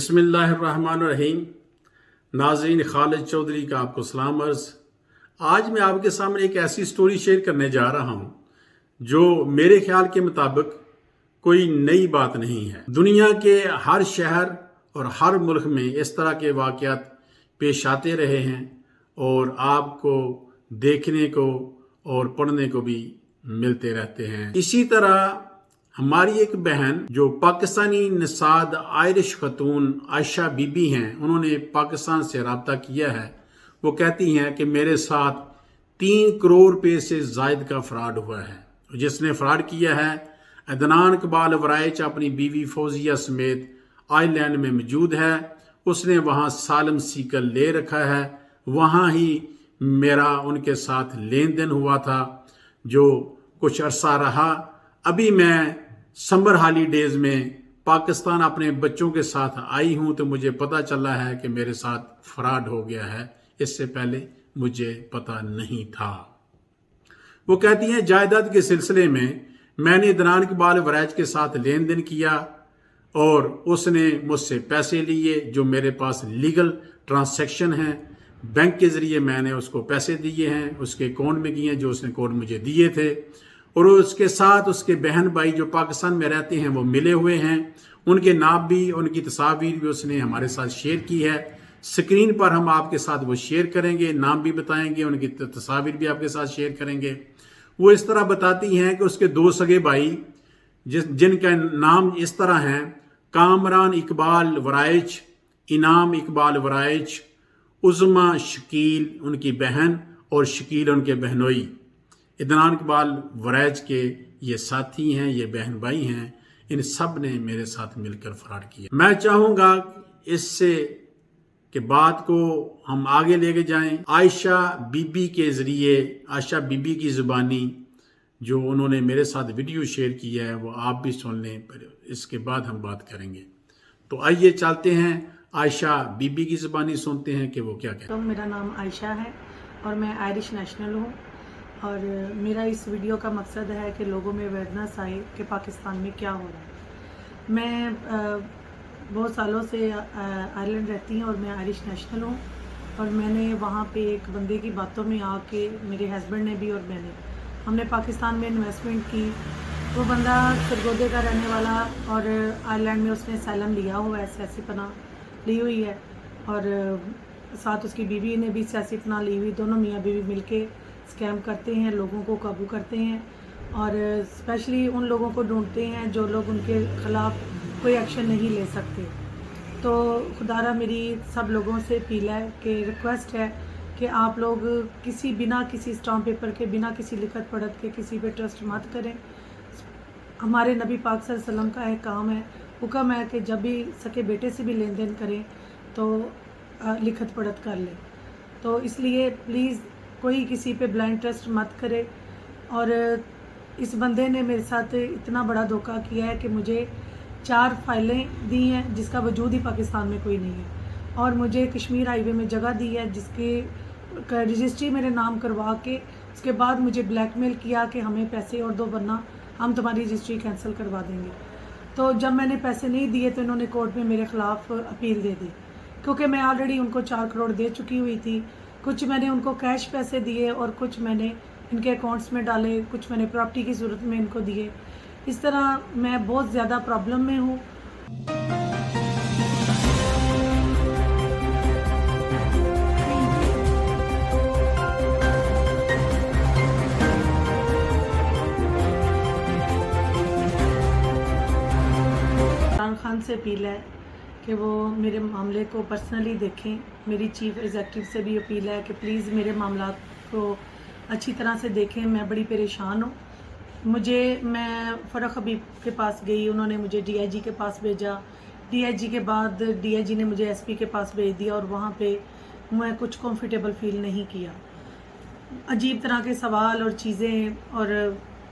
बिस्मिल्लाहिर्रहमानिर्रहीम। नाज़रीन, खालिद चौधरी का आपको सलाम अर्ज़। आज मैं आपके सामने एक ऐसी स्टोरी शेयर करने जा रहा हूँ जो मेरे ख्याल के मुताबिक कोई नई बात नहीं है। दुनिया के हर शहर और हर मुल्क में इस तरह के वाक़यात पेश आते रहे हैं और आपको देखने को और पढ़ने को भी मिलते रहते हैं। इसी तरह हमारी एक बहन जो पाकिस्तानी नसाद आयरिश खतून आयशा बीबी हैं, उन्होंने पाकिस्तान से रब्ता किया है। वो कहती हैं कि मेरे साथ 3 करोड़ रुपये से ज़ायद का फ्रॉड हुआ है। जिसने फ्रॉड किया है अदनान इकबाल वराइच अपनी बीवी फौजिया समेत आइलैंड में मौजूद है। उसने वहाँ सालम सीकल ले रखा है। वहाँ ही मेरा उनके साथ लेन देन हुआ था जो कुछ अरसा रहा। अभी मैं समर हॉलीडेज में पाकिस्तान अपने बच्चों के साथ आई हूं तो मुझे पता चला है कि मेरे साथ फ्रॉड हो गया है। इससे पहले मुझे पता नहीं था। वो कहती हैं जायदाद के सिलसिले में मैंने अदनान इकबाल वराइच के साथ लेन देन किया और उसने मुझसे पैसे लिए जो मेरे पास लीगल ट्रांसैक्शन हैं। बैंक के ज़रिए मैंने उसको पैसे दिए हैं, उसके अकाउंट में किए हैं जो उसने अकाउंट मुझे दिए थे। और उसके साथ उसके बहन भाई जो पाकिस्तान में रहते हैं वो मिले हुए हैं। उनके नाम भी, उनकी तस्वीर भी उसने हमारे साथ शेयर की है। स्क्रीन पर हम आपके साथ वो शेयर करेंगे, नाम भी बताएंगे, उनकी तस्वीर भी आपके साथ शेयर करेंगे। वो इस तरह बताती हैं कि उसके 2 सगे भाई जिनका नाम इस तरह हैं कामरान इकबाल वराइच, इनाम इकबाल वराइच, उज़मा शकील उनकी बहन और शकील उनके बहनोई, अदनान इकबाल वराइच के ये साथी हैं, ये बहन भाई हैं। इन सब ने मेरे साथ मिलकर फ्रॉड किया। मैं चाहूँगा इससे कि बात को हम आगे लेके जाएं। आयशा बीबी के ज़रिए, आयशा बीबी की ज़ुबानी जो उन्होंने मेरे साथ वीडियो शेयर किया है वो आप भी सुन लें, पर इसके बाद हम बात करेंगे। तो आइए चलते हैं, आयशा बीबी की ज़ुबानी सुनते हैं कि वो क्या कहते हैं। तो मेरा नाम आयशा है और मैं आयरिश नेशनल हूँ और मेरा इस वीडियो का मकसद है कि लोगों में अवेयरनेस आए कि पाकिस्तान में क्या हो रहा है। मैं बहुत सालों से आयरलैंड रहती हूँ और मैं आयरिश नेशनल हूँ और मैंने वहाँ पे एक बंदे की बातों में आके, मेरे हस्बैंड ने भी और हमने पाकिस्तान में इन्वेस्टमेंट की। वो बंदा सरगोदे का रहने वाला और आयरलैंड में उसने सैलम लिया हुआ है, सियासी पनाह ली हुई है और साथ उसकी बीवी ने भी सियासी पनाह ली हुई। दोनों मियाँ बीवी मिलके स्कैम करते हैं, लोगों को काबू करते हैं और स्पेशली उन लोगों को ढूंढते हैं जो लोग उनके ख़िलाफ़ कोई एक्शन नहीं ले सकते। तो खुदारा मेरी सब लोगों से अपील है कि रिक्वेस्ट है कि आप लोग बिना किसी स्टाम्प पेपर के, बिना किसी लिखत पढ़त के किसी पे ट्रस्ट मत करें। हमारे नबी पाक सल्लल्लाहु अलैहि वसल्लम का एक काम है, हुक्म है कि जब भी सके बेटे से भी लेन देन करें तो लिखत पढ़त कर लें। तो इसलिए प्लीज़ कोई किसी पे ब्लाइंड ट्रस्ट मत करे। और इस बंदे ने मेरे साथ इतना बड़ा धोखा किया है कि मुझे 4 फाइलें दी हैं जिसका वजूद ही पाकिस्तान में कोई नहीं है और मुझे कश्मीर हाईवे में जगह दी है जिसके रजिस्ट्री मेरे नाम करवा के उसके बाद मुझे ब्लैकमेल किया कि हमें पैसे और दो वरना हम तुम्हारी रजिस्ट्री कैंसिल करवा देंगे। तो जब मैंने पैसे नहीं दिए तो इन्होंने कोर्ट में मेरे ख़िलाफ़ अपील दे दी, क्योंकि मैं ऑलरेडी उनको 4 करोड़ दे चुकी हुई थी। कुछ मैंने उनको कैश पैसे दिए और कुछ मैंने इनके अकाउंट्स में डाले, कुछ मैंने प्रॉपर्टी की सूरत में इनको दिए। इस तरह मैं बहुत ज़्यादा प्रॉब्लम में हूँ। इमरान खान से अपील है कि वो मेरे मामले को पर्सनली देखें। मेरी चीफ एग्जीक्यूटिव से भी अपील है कि प्लीज़ मेरे मामला को अच्छी तरह से देखें। मैं बड़ी परेशान हूँ। मैं फ़रख हबीब के पास गई, उन्होंने मुझे डीआईजी के पास भेजा। डीआईजी के बाद डीआईजी ने मुझे एसपी के पास भेज दिया और वहाँ पे मैं कुछ कंफर्टेबल फील नहीं किया। अजीब तरह के सवाल और चीज़ें और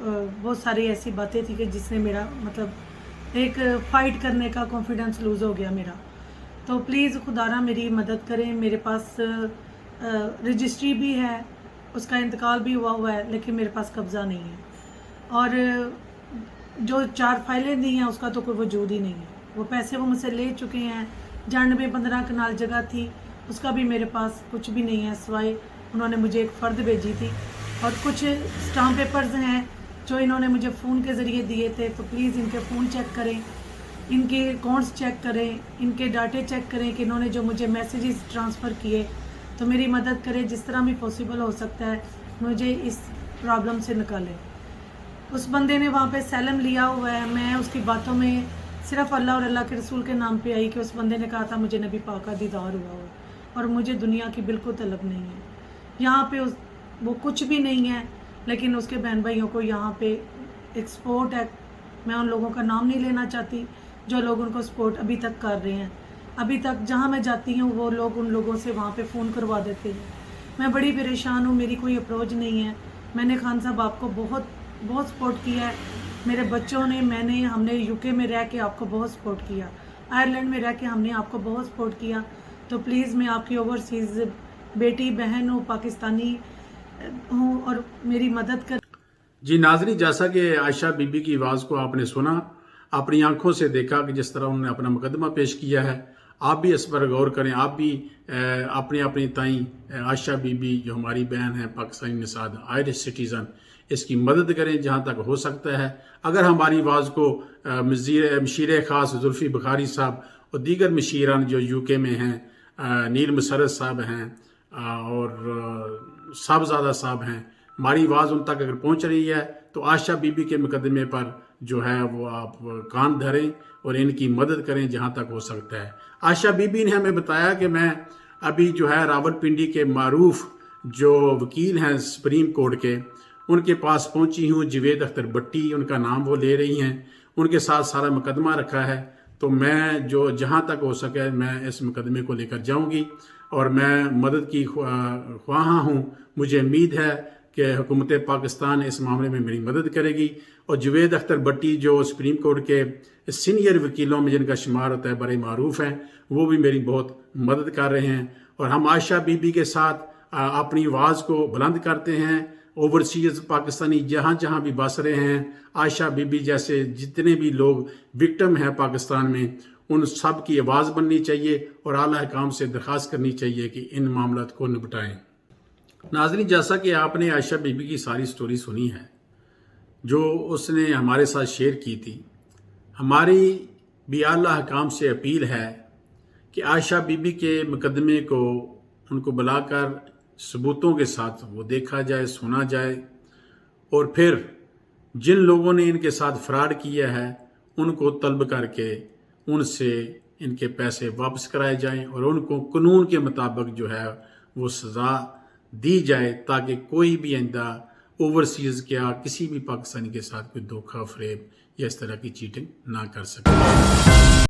बहुत सारी ऐसी बातें थी कि जिसने मेरा मतलब एक फ़ाइट करने का कॉन्फिडेंस लूज़ हो गया मेरा। तो प्लीज़ खुदारा मेरी मदद करें। मेरे पास रजिस्ट्री भी है, उसका इंतकाल भी हुआ है, लेकिन मेरे पास कब्ज़ा नहीं है और जो 4 फाइलें दी हैं उसका तो कोई वजूद ही नहीं है। वो पैसे वो मुझसे ले चुके हैं, 92 15 कनाल जगह थी, उसका भी मेरे पास कुछ भी नहीं है, सिवाय उन्होंने मुझे एक फ़र्द भेजी थी और कुछ स्टाम्प पेपर्स हैं जो इन्होंने मुझे फ़ोन के ज़रिए दिए थे। तो प्लीज़ इनके फ़ोन चेक करें, इनके अकाउंट्स चेक करें, इनके डाटे चेक करें कि इन्होंने जो मुझे मैसेजेस ट्रांसफ़र किए, तो मेरी मदद करें जिस तरह भी पॉसिबल हो सकता है, मुझे इस प्रॉब्लम से निकालें। उस बंदे ने वहाँ पे सैलम लिया हुआ है, मैं उसकी बातों में सिर्फ अल्लाह और अल्लाह के रसूल के नाम पे आई कि उस बंदे ने कहा था मुझे नबी पाक का दीदार हुआ हो और मुझे दुनिया की बिल्कुल तलब नहीं है। यहाँ पे वो कुछ भी नहीं है, लेकिन उसके बहन भाइयों को यहाँ पे एक सपोर्ट है। मैं उन लोगों का नाम नहीं लेना चाहती जो लोग उनको सपोर्ट अभी तक कर रहे हैं। अभी तक जहाँ मैं जाती हूँ वो लोग उन लोगों से वहाँ पे फ़ोन करवा देते हैं। मैं बड़ी परेशान हूँ, मेरी कोई अप्रोच नहीं है। मैंने खान साहब आपको बहुत बहुत सपोर्ट किया है, मेरे बच्चों ने, हमने यूके में रह के आपको बहुत सपोर्ट किया, आयरलैंड में रह के हमने आपको बहुत सपोर्ट किया। तो प्लीज़ मैं आपकी ओवरसीज़ बेटी बहन हूँ, पाकिस्तानी हूँ और मेरी मदद कर। जी नाज़रीन, जैसा कि आयशा बीबी की आवाज़ को आपने सुना, अपनी आंखों से देखा कि जिस तरह उन्होंने अपना मुकदमा पेश किया है, आप भी इस पर गौर करें। आप भी अपनी अपनी ताई आयशा बीबी जो हमारी बहन है, पाकिस्तानी निसाद, आयरिश सिटीज़न, इसकी मदद करें जहाँ तक हो सकता है। अगर हमारी आवाज़ को मशीर ख़ास जुल्फ़ी बुखारी साहब और दीगर मशीरान जो यूके में हैं, नील मुसरत साहब हैं और साहबजादा साहब हैं, हमारी आवाज़ उन तक अगर पहुँच रही है तो आयशा बीबी के मुकदमे पर जो है वो आप कान धरें और इनकी मदद करें जहाँ तक हो सकता है। आयशा बीबी ने हमें बताया कि मैं अभी जो है रावलपिंडी के मारूफ जो वकील हैं सुप्रीम कोर्ट के, उनके पास पहुंची हूँ। जवेद अख्तर भट्टी उनका नाम वो ले रही हैं, उनके साथ सारा मुकदमा रखा है। तो मैं जो जहाँ तक हो सके मैं इस मुकदमे को लेकर जाऊँगी और मैं मदद की ख्वाह हूँ। मुझे उम्मीद है कि हुकूमत पाकिस्तान इस मामले में मेरी मदद करेगी और जवेद अख्तर भट्टी जो सुप्रीम कोर्ट के सीनियर वकीलों में जिनका शुमार होता है, बड़े मारूफ हैं, वो भी मेरी बहुत मदद कर रहे हैं। और हम आयशा बीबी के साथ अपनी आवाज़ को बुलंद करते हैं। ओवरसीज़ पाकिस्तानी जहाँ जहाँ भी बस रहे हैं, आयशा बीबी जैसे जितने भी लोग विक्टिम हैं पाकिस्तान में, उन सब की आवाज़ बननी चाहिए और आला हुकाम से दरख्वास्त करनी चाहिए कि इन मामलों को निपटाएं। नाज़रीन, जैसा कि आपने आयशा बीबी की सारी स्टोरी सुनी है जो उसने हमारे साथ शेयर की थी, हमारी भी आला हुकाम से अपील है कि आयशा बीबी के मुकदमे को उनको बुलाकर सबूतों के साथ वो देखा जाए, सुना जाए और फिर जिन लोगों ने इनके साथ फ्रॉड किया है उनको तलब करके उनसे इनके पैसे वापस कराए जाएं और उनको कानून के मुताबिक जो है वो सज़ा दी जाए, ताकि कोई भी आइंदा ओवरसीज़ क्या किसी भी पाकिस्तानी के साथ कोई धोखा, फरेब या इस तरह की चीटिंग ना कर सके।